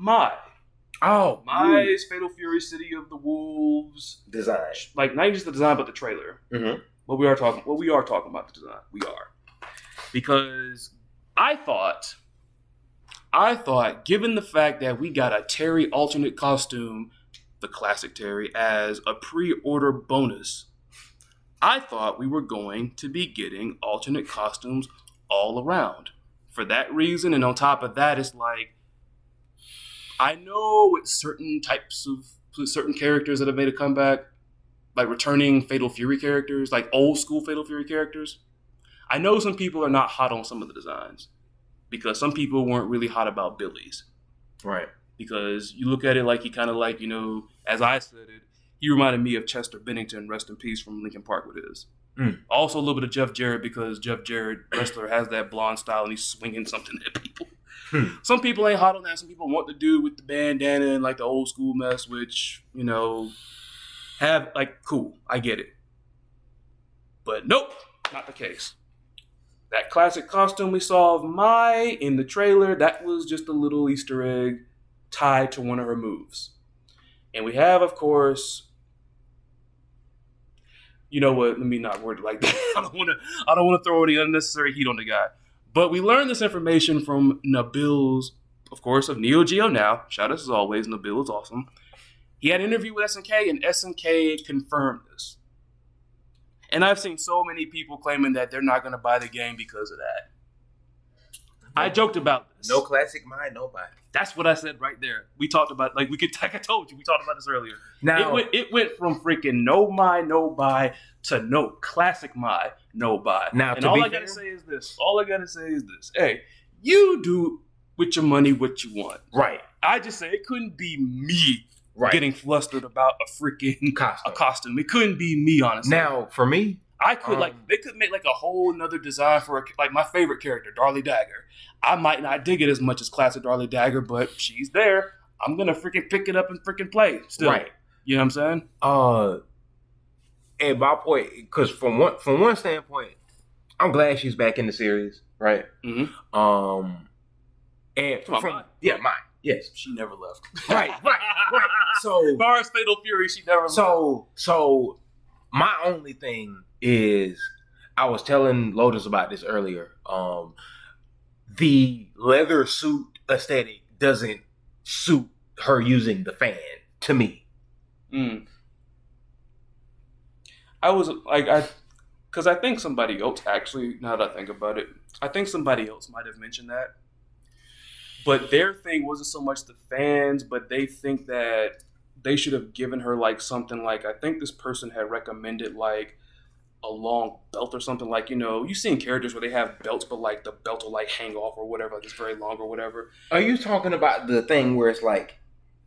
Mai. Oh, Mai's Fatal Fury City of the Wolves design. Like not just the design, but the trailer. Mm-hmm. But we are talking about the design. We are. Because I thought, given the fact that we got a Terry alternate costume, the classic Terry, as a pre-order bonus, I thought we were going to be getting alternate costumes all around. For that reason, and on top of that, it's like, I know with certain characters that have made a comeback, like returning Fatal Fury characters, like old school Fatal Fury characters, I know some people are not hot on some of the designs because some people weren't really hot about Billy's. Right. Because you look at it like he kind of like, as I said it, he reminded me of Chester Bennington, rest in peace, from Linkin Park with his. Also a little bit of Jeff Jarrett because Jeff Jarrett, wrestler, has that blonde style and he's swinging something at people. Some people ain't hot on that. Some people want to do with the bandana and like the old school mess, which, have like, cool. I get it. But nope, not the case. That classic costume we saw of Mai in the trailer, that was just a little Easter egg tied to one of her moves. And we have, of course, you know what? Let me not word it like that. I don't want to throw any unnecessary heat on the guy. But we learned this information from Nabil's, of course, of Neo Geo Now. Shout out as always. Nabil is awesome. He had an interview with SNK, and SNK confirmed this. And I've seen so many people claiming that they're not going to buy the game because of that. I joked about this. No Classic Mai, nobody. That's what I said right there. We talked about, like I told you, we talked about this earlier. Now it went from freaking no Mai, no buy to no Classic Mai, no buy. Now, and all I gotta say is this. Hey, you do with your money what you want. Right. I just say it couldn't be me right. getting flustered about a freaking costume. It couldn't be me, honestly. Now, for me, I could they could make like a whole nother design for like my favorite character, Darlie Dagger. I might not dig it as much as classic Darlie Dagger, but she's there. I'm gonna freaking pick it up and freaking play still. Right. You know what I'm saying? And my point, because from one standpoint, I'm glad she's back in the series, right? Mm-hmm. And Mai. Yes, she never left. right. So, as far as Fatal Fury, she never left. So my only thing is, I was telling Lotus about this earlier. The leather suit aesthetic doesn't suit her using the fan to me. I was like, because I think somebody else actually, now that I think about it, I think somebody else might have mentioned that. But their thing wasn't so much the fans, but they think that they should have given her like something like, I think this person had recommended like a long belt or something, like, you've seen characters where they have belts, but like the belt will like hang off or whatever, like it's very long or whatever. Are you talking about the thing where it's like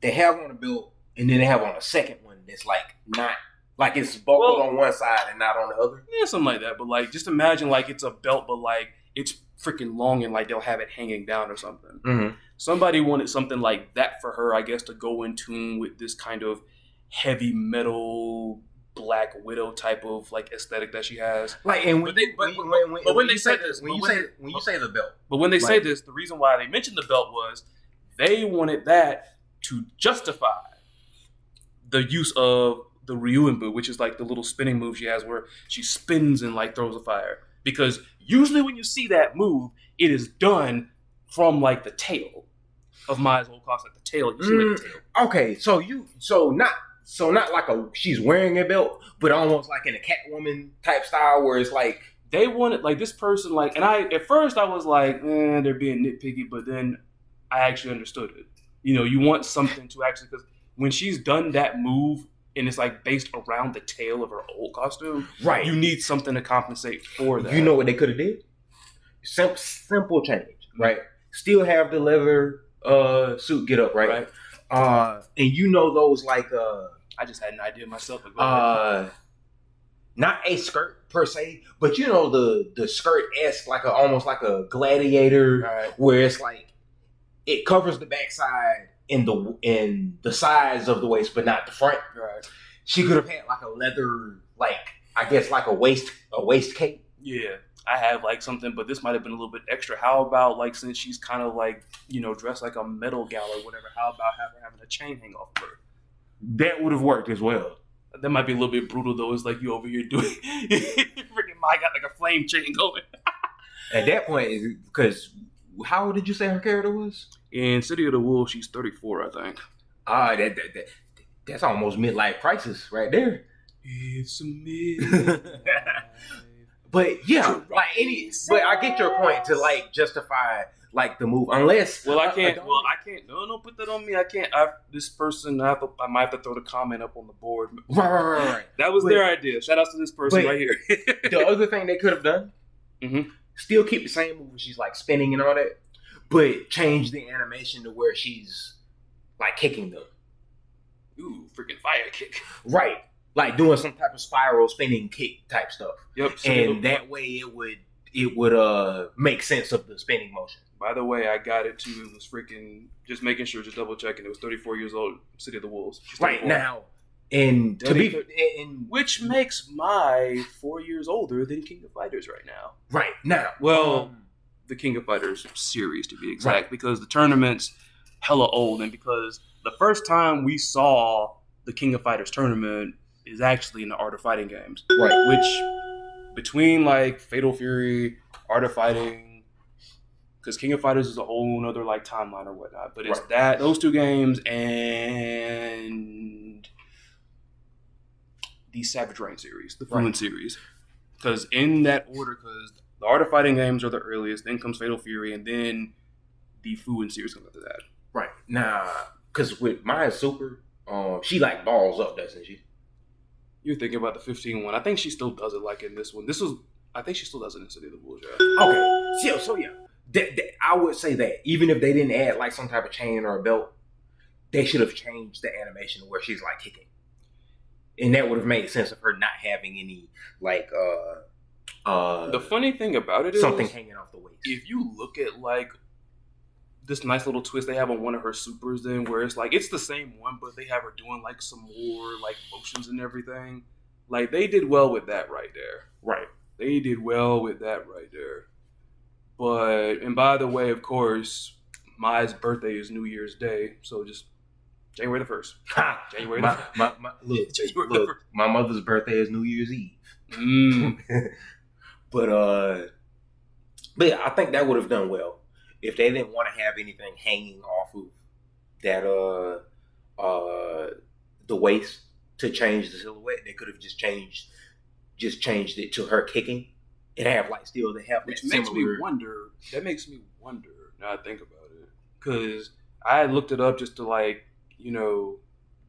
they have on a belt and then they have on a second one that's like not, like it's buckled on one side and not on the other? Yeah, something like that. But like, just imagine like it's a belt, but like it's freaking long and like they'll have it hanging down or something. Mm-hmm. Somebody wanted something like that for her, I guess, to go in tune with this kind of heavy metal Black Widow type of like aesthetic that she has. Like, and when they say the belt, but when they say this, the reason why they mentioned the belt was they wanted that to justify the use of the Ryuenbu, which is like the little spinning move she has where she spins and like throws a fire. Because usually when you see that move, it is done from like the tail of Mai's old cost, like the tail. You see like the tail. Okay, so not like she's wearing a belt, but almost like in a Catwoman type style where it's like they wanted like this person like, and at first I was like, they're being nitpicky, but then I actually understood it. You want something to actually, because when she's done that move and it's like based around the tail of her old costume, right? You need something to compensate for that. You know what they could have did? Simple change, right? Still have the leather suit get up, right? And those like I just had an idea myself. Not a skirt per se, but the skirt-esque, like almost like a gladiator, right, where it's like it covers the backside in the sides of the waist, but not the front. Right. She could have had like a leather, like I guess like a waist cape. Yeah, I have like something, but this might have been a little bit extra. How about like since she's kind of like dressed like a metal gal or whatever? How about having a chain hang off of her? That would have worked as well. That might be a little bit brutal though. It's like you over here doing freaking Mai got like a flame chain going. At that point, because how old did you say her character was? In City of the Wolves, she's 34, I think. That's almost midlife crisis right there. It's a midlife. But yeah, but I get your point to like justify like the move, unless I can't. No, put that on me. I can't. This person, I might have to throw the comment up on the board. Right. That was their idea. Shout out to this person right here. The other thing they could have done, still keep the same move. She's like spinning and all that, but change the animation to where she's like kicking them. Ooh, freaking fire kick! Right. Like doing some type of spiral spinning kick type stuff. Yep. And that way it would make sense of the spinning motion. By the way, I got it too. It was freaking just making sure, just double checking. It was 34 years old. City of the Wolves. Right now, and to be which makes Mai 4 years older than King of Fighters right now. Right now, well, the King of Fighters series to be exact, because the tournament's hella old, and because the first time we saw the King of Fighters tournament is actually in the Art of Fighting games. Right. Which, between like Fatal Fury, Art of Fighting, because King of Fighters is a whole other like timeline or whatnot. But it's those two games and the Savage Reign series, the Fuin series. Because in that order, because the Art of Fighting games are the earliest, then comes Fatal Fury, and then the Fuin series comes after that. Right. Now, because with Maya Super, she like balls up, doesn't she? You're thinking about the 15 one. I think she still does it like in this one. I think she still does it in City of the Wolves. Okay. So yeah. I would say that even if they didn't add like some type of chain or a belt, they should have changed the animation where she's like kicking. And that would have made sense of her not having any like the funny thing about it is something hanging off the waist. If you look at like this nice little twist they have on one of her supers, then where it's like it's the same one, but they have her doing like some more like motions and everything. Like they did well with that right there. Right. They did well with that right there. But and by the way, of course, Mai's birthday is New Year's Day, so just January the 1st. January the 1st. Look, my mother's birthday is New Year's Eve. But yeah, I think that would have done well. If they didn't want to have anything hanging off of that the waist to change the silhouette, they could have just changed it to her kicking and have like still they have which makes me wonder. That makes me wonder now I think about it, because I looked it up just to like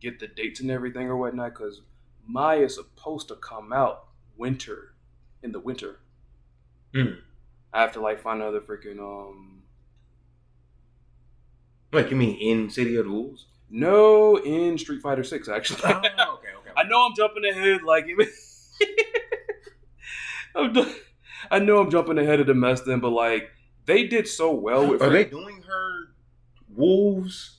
get the dates and everything or whatnot, because Mai is supposed to come out in the winter. I have to like find another freaking Like you mean in City of the Wolves? No, in Street Fighter 6 actually. Oh, okay. I know I'm jumping ahead like I know I'm jumping ahead of the mess then, but like they did so well with Are they doing her Wolves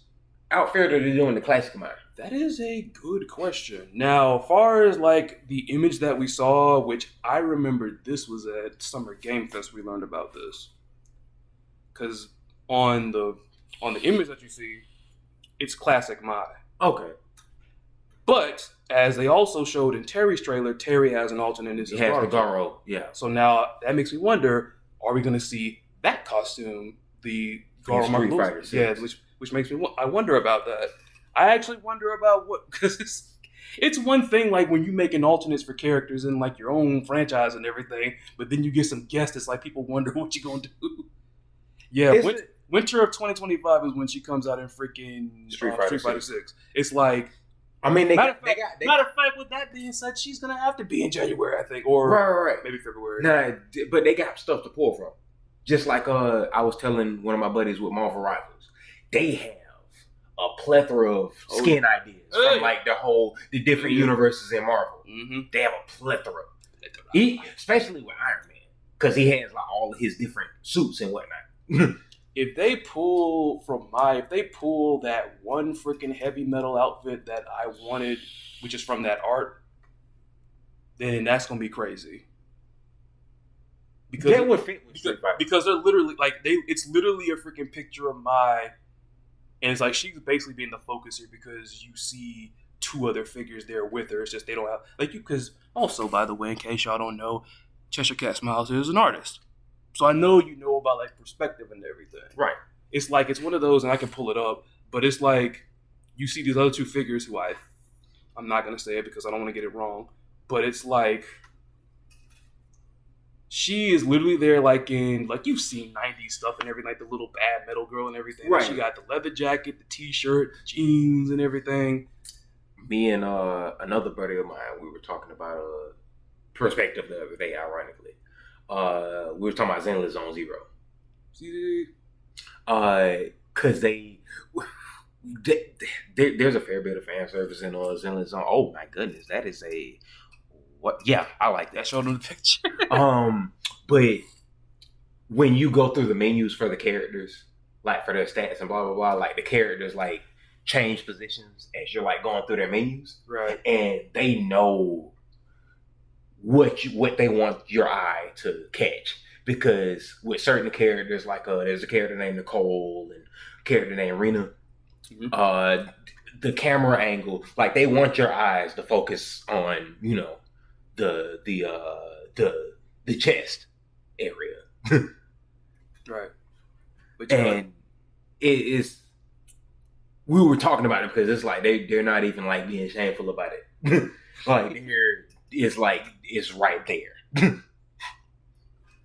outfit or are they doing the Classic Mai? That is a good question. Now, as far as like the image that we saw, which I remember this was at Summer Game Fest, we learned about this. Because on the image that you see, it's Classic Mai. Okay. But as they also showed in Terry's trailer, Terry has an alternate. He has the Garo. Yeah. So now that makes me wonder: are we going to see that costume, the Garo Street Fighter? Yeah, which makes me I wonder about that. I actually wonder about what, because it's one thing like when you making alternates for characters in like your own franchise and everything, but then you get some guests. It's like people wonder what you gonna do. Yeah, winter of 2025 is when she comes out in freaking Street Fighter 6. It's like, I mean, matter of fact, with that being said, she's gonna have to be in January, I think, or right. Maybe February. Nah, but they got stuff to pull from. Just like I was telling one of my buddies with Marvel Rivals, they have a plethora of skin ideas from like the different universes in Marvel. Mm-hmm. They have a plethora, especially with Iron Man, because he has like all of his different suits and whatnot. If they pull that one freaking heavy metal outfit that I wanted, which is from that art, then that's gonna be crazy. because that would fit with Street Fighter. Because they're literally like it's literally a freaking picture of Mai, and it's like she's basically being the focus here because you see two other figures there with her. It's just they don't have like you because also by the way, in case y'all don't know, Cheshire Cat Smiles is an artist, so I know you know about like perspective and everything. Right. It's like it's one of those, and I can pull it up, but it's like you see these other two figures who I'm not gonna say it because I don't want to get it wrong, but it's like she is literally there like in like you've seen 90s stuff and everything, like the little bad metal girl and everything. Right. She got the leather jacket, the t-shirt, jeans, and everything. Me and another buddy of mine, we were talking about perspective the other day. Ironically, we were talking about Zenless Zone Zero. See, because there's a fair bit of fan service in Zenless Zone. Oh my goodness, that is a what? Yeah, I like that. Showed them the picture. But when you go through the menus for the characters, like for their stats and blah blah blah, like the characters like change positions as you're like going through their menus, right? And they know what they want your eye to catch. Because with certain characters, like there's a character named Nicole and a character named Rena, the camera angle, like they want your eyes to focus on, you know, the chest area, right? But and it is. We were talking about it because it's like they're not even like being shameful about it. Like it's right there.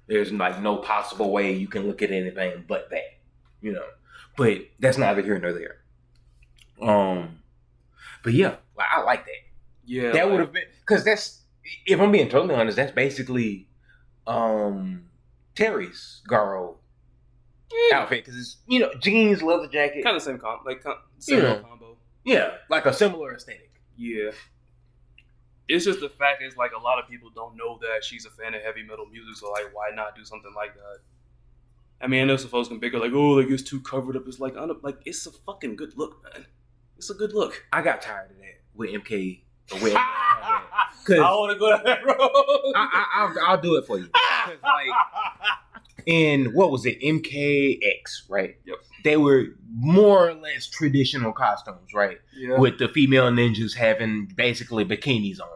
There's like no possible way you can look at anything but that, you know. But that's neither here nor there. But yeah, like, I like that. Yeah, that would have been because that's, if I'm being totally honest, that's basically Terry's Garo outfit because it's, you know, jeans, leather jacket, kind of same combo. Yeah, like a similar aesthetic. Yeah. It's just the fact is like a lot of people don't know that she's a fan of heavy metal music, so like why not do something like that? I mean, I know some folks can bicker like, oh, like it's too covered up. It's like, it's a fucking good look, man. It's a good look. I got tired of that with MK. I want to go down that road. I'll do it for you. Like, in what was it, MKX, right? Yep. They were more or less traditional costumes, right? Yeah. With the female ninjas having basically bikinis on.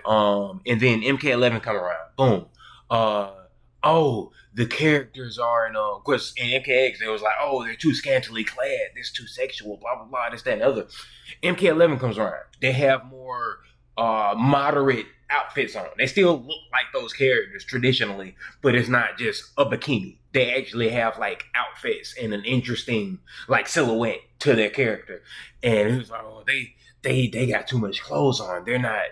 Yeah. And then MK11 come around. Boom. The characters are in of course in MKX, it was like, oh, they're too scantily clad, this too sexual, blah blah blah, this, that, and other. MK11 comes around. They have more moderate outfits on. They still look like those characters traditionally, but it's not just a bikini. They actually have like outfits and an interesting like silhouette to their character. And it was like, oh, they got too much clothes on. They're not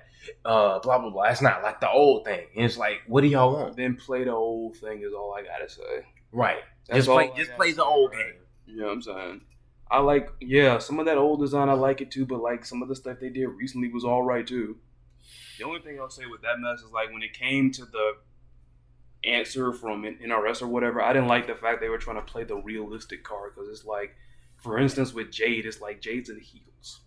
blah blah blah. It's not like the old thing. And it's like, what do y'all want? Then play the old thing is all I gotta say. Right. Just play the old game. You know what I'm saying? I like, some of that old design I like it too, but like some of the stuff they did recently was all right too. The only thing I'll say with that mess is like when it came to the answer from NRS or whatever, I didn't like the fact they were trying to play the realistic card because it's like, for instance, with Jade, it's like Jade's in heels.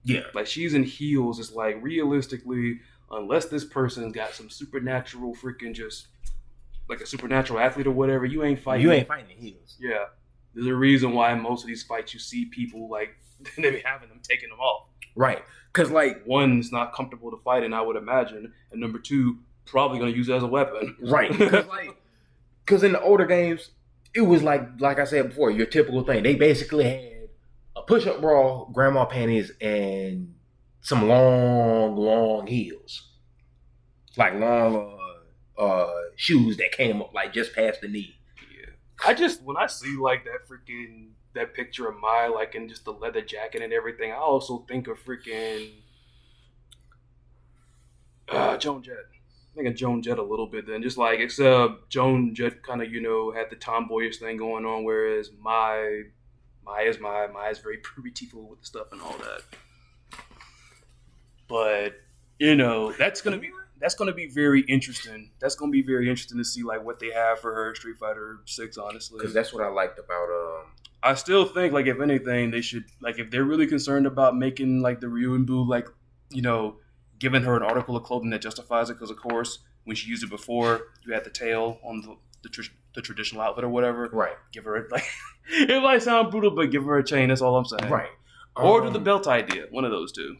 Yeah. Like she's in heels. It's like realistically, unless this person's got some supernatural freaking just like a supernatural athlete or whatever, you ain't fighting. You ain't fighting in heels. Yeah. There's a reason why in most of these fights you see people like they be having them taking them off. Right. Because like one, it's not comfortable to fight in, I would imagine, and number two, probably gonna use it as a weapon. Right. Because in the older games, it was like I said before, your typical thing. They basically had a push-up bra, grandma panties, and some long heels, like long shoes that came up like just past the knee. Yeah. When I see like that picture of Mai, like in just the leather jacket and everything, I also think of freaking Joan Jett. I think of Joan Jett a little bit then, just like, except Joan Jett kind of, had the tomboyish thing going on, whereas Mai is very prettyful with the stuff and all that. But, that's going to be very interesting. That's going to be very interesting to see like what they have for her Street Fighter 6, honestly. Because that's what I liked about I still think, like, if anything, they should, like, if they're really concerned about making, like, the Ryu and Boo, like, giving her an article of clothing that justifies it, because, of course, when she used it before, you had the tail on the traditional outfit or whatever. Right. Give her like it might sound brutal, but give her a chain. That's all I'm saying. Right. Or do the belt idea. One of those two.